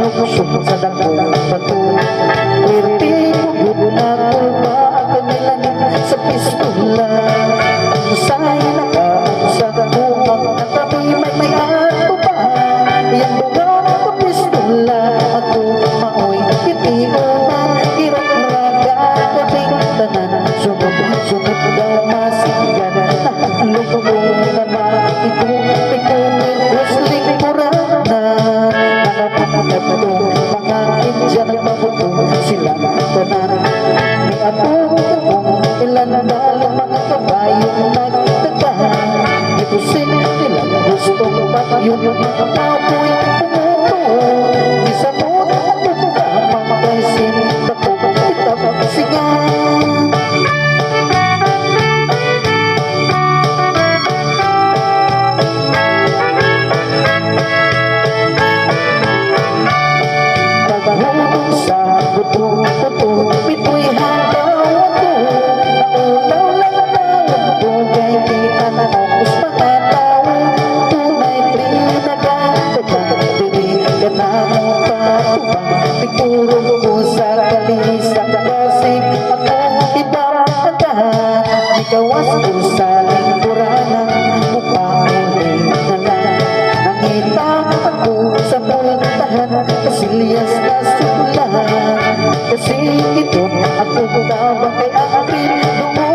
niluksong sa dakong bato. Pwerte ko na ko ba ang kanilang sa pistola. Sa'y nakaunsa kumang natabi may ato pa. Yang buka ko pistola ako maoy kitiunan. Hirap raga kabing tanan. Sunod daw masigan. Nakalubong na maikupikunin wrestling puranan. Nakapagkatong mga Indian nagbabuto sila tanan. May atong ilan na mga kabayong nagtagaan. Ito sila gustong yun yung mga kapoy pumuto. Isa mo nakuka makaisin bako kitap sigan. Pagahulong sa buto-buto pito'y hanggaw ako. Naulaw lang tawag ko kay kita na nakos mga tao. Tunay trinagatagang dirigan na mo patubang. Pigurong ko sa kalisang kasing ako ibabagahan. Ikawas ko sa lingkuranang mukha uli na lang. Nangita ako sa pultahan kasilyas na sulahan. Kasi ito ako tabang kay April.